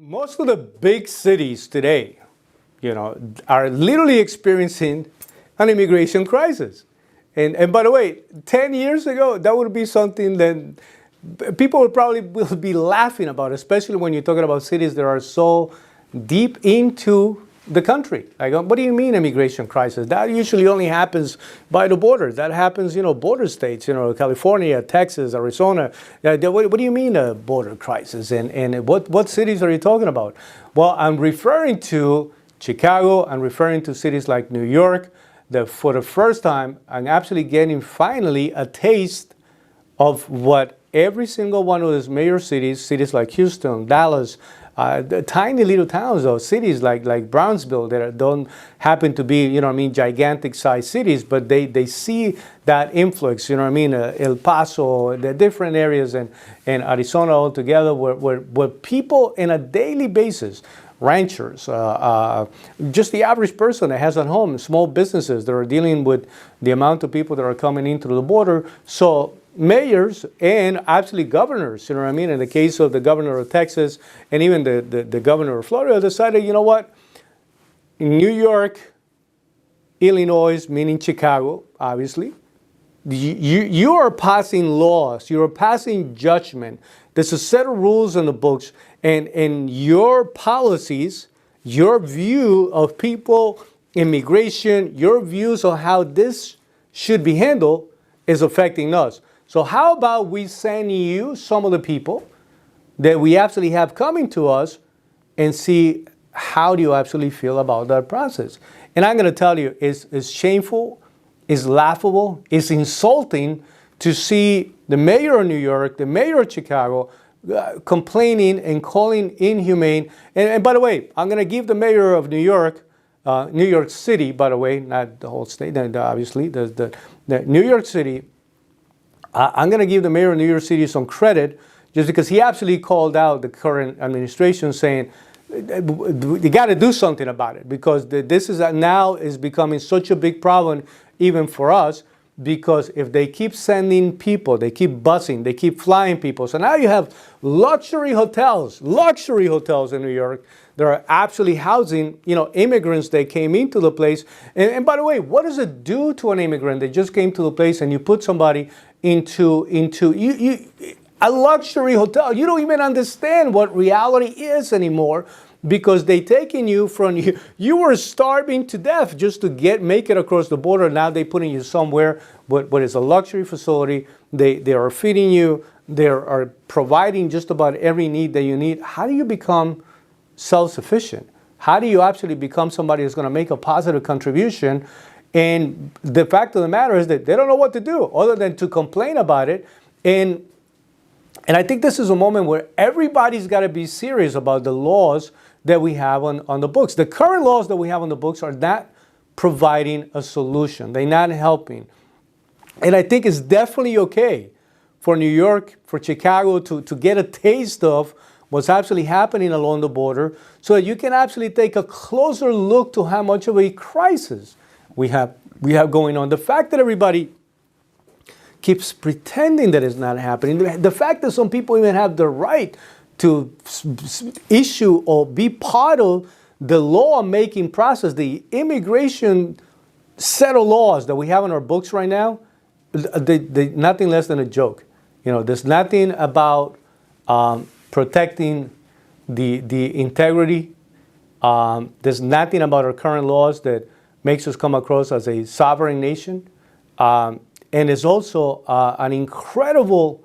Most of the big cities today, are literally experiencing an immigration crisis. And by the way, 10 years ago, that would be something that people would probably will be laughing about, especially when you're talking about cities that are so deep into the country. Like, what do you mean immigration crisis? That usually only happens by the border. That happens, border states, California, Texas, Arizona. What do you mean a border crisis? And what cities are you talking about? Well, I'm referring to Chicago. I'm referring to cities like New York, that for the first time, I'm actually getting finally a taste of what every single one of those major cities like Houston, Dallas, the tiny little towns or cities like Brownsville that don't happen to be, gigantic sized cities, but they see that influx, El Paso, the different areas and Arizona altogether where people on a daily basis, ranchers, just the average person that has at home, small businesses that are dealing with the amount of people that are coming in through the border. So mayors and actually governors, in the case of the governor of Texas and even the governor of Florida decided, in New York, Illinois, meaning Chicago, obviously, you are passing laws, you are passing judgment. There's a set of rules in the books, and your policies, your view of people, immigration, your views on how this should be handled is affecting us. So how about we send you some of the people that we actually have coming to us and see how do you actually feel about that process? And I'm going to tell you, it's shameful, it's laughable, it's insulting to see the mayor of New York, the mayor of Chicago, complaining and calling inhumane. And by the way, I'm going to give the mayor of New York City, by the way, not the whole state, obviously, the New York City, I'm going to give the mayor of New York City some credit just because he absolutely called out the current administration saying, you got to do something about it because this is now is becoming such a big problem even for us, because if they keep sending people, they keep busing, they keep flying people. So now you have luxury hotels in New York that are actually housing, immigrants that came into the place. And by the way, what does it do to an immigrant that just came to the place and you put somebody into a luxury hotel? You don't even understand what reality is anymore, because they taking you from you were starving to death just to make it across the border. Now they putting you somewhere but it's a luxury facility. They are feeding you. They are providing just about every need that you need. How do you become self-sufficient? How do you actually become somebody that's going to make a positive contribution? And the fact of the matter is that they don't know what to do other than to complain about it. And I think this is a moment where everybody's got to be serious about the laws that we have on the books. The current laws that we have on the books are not providing a solution. They're not helping. And I think it's definitely okay for New York, for Chicago to get a taste of what's actually happening along the border so that you can actually take a closer look to how much of a crisis we have going on. The fact that everybody keeps pretending that it's not happening, the fact that some people even have the right to issue or be part of the law-making process, the immigration set of laws that we have in our books right now, they nothing less than a joke. There's nothing about protecting the integrity. There's nothing about our current laws that makes us come across as a sovereign nation. And it's also an incredible,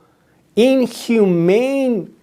inhumane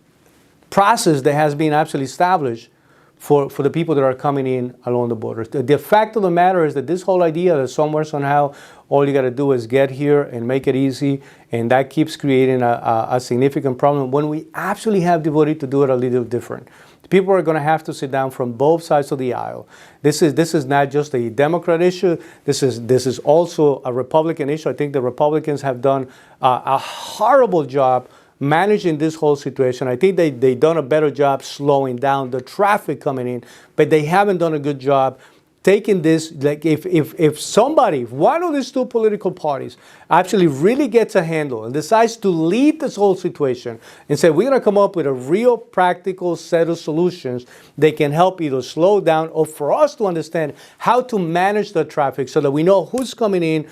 process that has been actually established for the people that are coming in along the border. The fact of the matter is that this whole idea that somewhere, somehow, all you got to do is get here and make it easy, and that keeps creating a significant problem when we actually have the ability to do it a little different. People are going to have to sit down from both sides of the aisle. This is not just a Democrat issue. This is also a Republican issue. I think the Republicans have done a horrible job managing this whole situation. I think they've done a better job slowing down the traffic coming in, but they haven't done a good job taking this, like if somebody, if one of these two political parties actually really gets a handle and decides to lead this whole situation and say, we're going to come up with a real practical set of solutions, they can help either slow down or for us to understand how to manage the traffic so that we know who's coming in,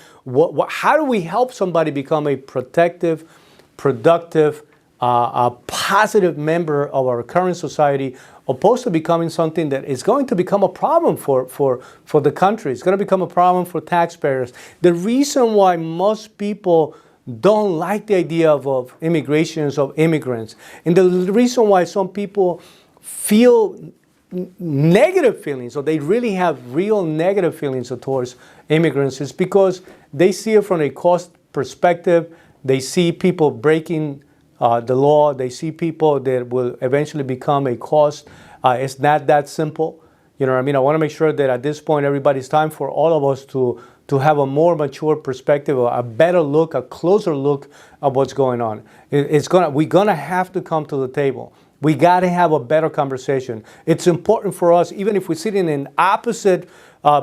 how do we help somebody become a protective, productive, a positive member of our current society, opposed to becoming something that is going to become a problem for the country. It's going to become a problem for taxpayers. The reason why most people don't like the idea of immigrations, of immigrants, and the reason why some people feel negative feelings, or they really have real negative feelings towards immigrants, is because they see it from a cost perspective. They see people breaking the law. They see people that will eventually become a cost. It's not that simple. You know what I mean? I want to make sure that at this point, everybody's time for all of us to have a more mature perspective, a better look, a closer look at what's going on. We're gonna have to come to the table. We got to have a better conversation. It's important for us, even if we're sitting in opposite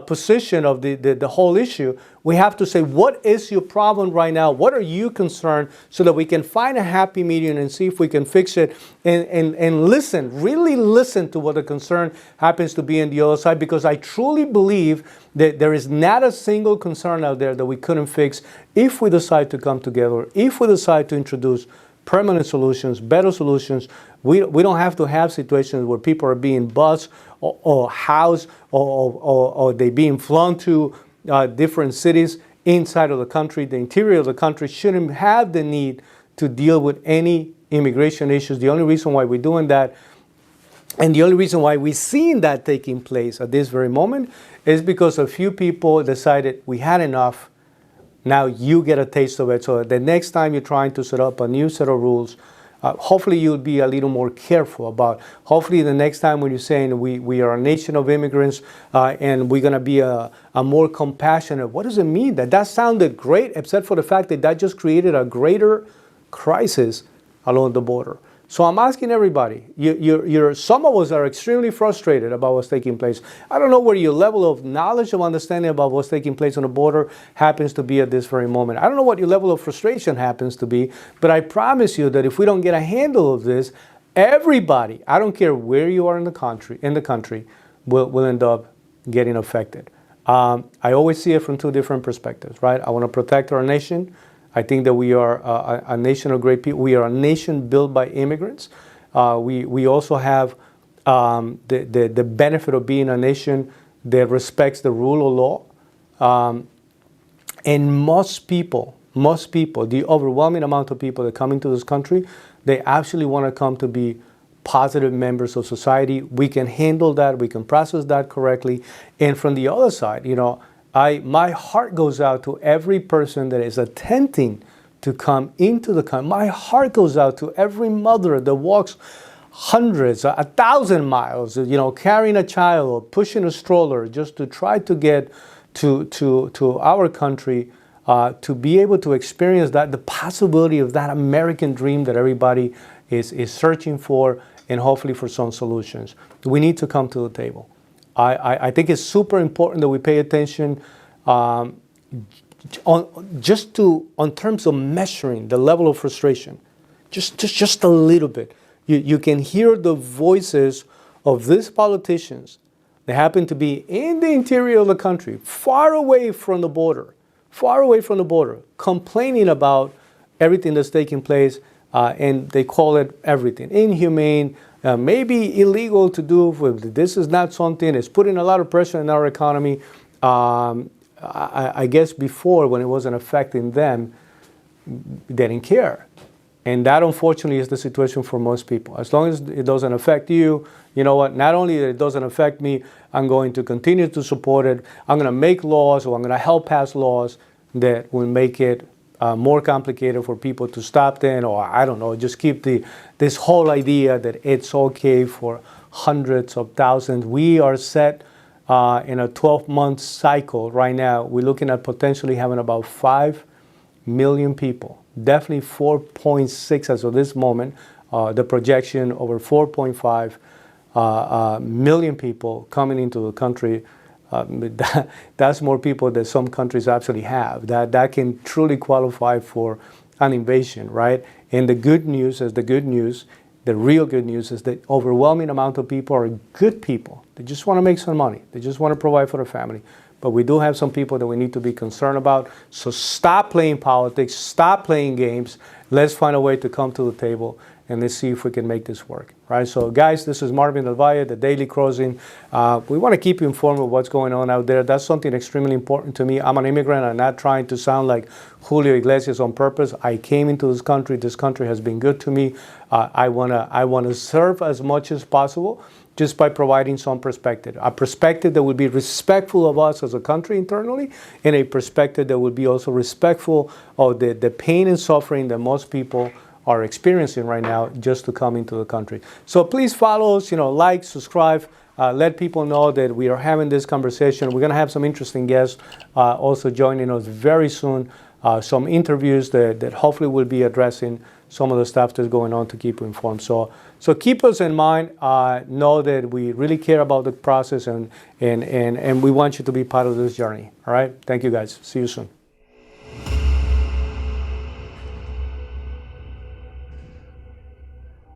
position of the whole issue, we have to say, what is your problem right now? What are you concerned, so that we can find a happy medium and see if we can fix it, and listen, really listen to what the concern happens to be on the other side, because I truly believe that there is not a single concern out there that we couldn't fix if we decide to come together, if we decide to introduce permanent solutions, better solutions. We don't have to have situations where people are being bused or housed or they being flown to different cities inside of the country. The interior of the country shouldn't have the need to deal with any immigration issues. The only reason why we're doing that, and the only reason why we're seeing that taking place at this very moment, is because a few people decided we had enough. Now you get a taste of it. So the next time you're trying to set up a new set of rules, hopefully you'll be a little more careful about. Hopefully the next time when you're saying we are a nation of immigrants and we're going to be a more compassionate, what does it mean? That sounded great, except for the fact that just created a greater crisis along the border. So I'm asking everybody, some of us are extremely frustrated about what's taking place. I don't know where your level of knowledge, of understanding about what's taking place on the border happens to be at this very moment. I don't know what your level of frustration happens to be, but I promise you that if we don't get a handle of this, everybody, I don't care where you are in the country, will end up getting affected. I always see it from two different perspectives, right? I want to protect our nation. I think that we are a nation of great people. We are a nation built by immigrants. We also have the benefit of being a nation that respects the rule of law. And most people, the overwhelming amount of people that come into this country, they actually want to come to be positive members of society. We can handle that. We can process that correctly. And from the other side, my heart goes out to every person that is attempting to come into the country. My heart goes out to every mother that walks hundreds, 1,000 miles, carrying a child or pushing a stroller just to try to get to our country, to be able to experience that, the possibility of that American dream that everybody is searching for, and hopefully for some solutions. We need to come to the table. I think it's super important that we pay attention on terms of measuring the level of frustration, just a little bit. You can hear the voices of these politicians. They happen to be in the interior of the country, far away from the border, complaining about everything that's taking place, and they call it everything inhumane. Maybe illegal to do. This is not something. It's putting a lot of pressure on our economy. I guess before, when it wasn't affecting them, they didn't care. And that, unfortunately, is the situation for most people. As long as it doesn't affect you, you know what? Not only that it doesn't affect me, I'm going to continue to support it. I'm going to make laws, or I'm going to help pass laws that will make it more complicated for people to stop then, or I don't know, just keep this whole idea that it's okay for hundreds of thousands. We are set in a 12-month cycle right now. We're looking at potentially having about 5 million people, definitely 4.6 as of this moment, the projection over 4.5 million people coming into the country That's more people that some countries actually have that can truly qualify for an invasion, right? And the good news is the real good news is that overwhelming amount of people are good people. They just want to make some money. They just want to provide for their family. But we do have some people that we need to be concerned about. So stop playing politics, stop playing games. Let's find a way to come to the table and let's see if we can make this work, right? So guys, this is Marvin Del Valle, the Daily Crossing. We want to keep you informed of what's going on out there. That's something extremely important to me. I'm an immigrant. I'm not trying to sound like Julio Iglesias on purpose. I came into this country. This country has been good to me. I wanna serve as much as possible, just by providing some perspective. A perspective that would be respectful of us as a country internally, and a perspective that would be also respectful of the pain and suffering that most people are experiencing right now just to come into the country. So please follow us, like, subscribe, let people know that we are having this conversation. We're gonna have some interesting guests also joining us very soon. Some interviews that hopefully will be addressing some of the stuff that's going on to keep you informed. So keep us in mind. Know that we really care about the process and we want you to be part of this journey. All right. Thank you guys. See you soon.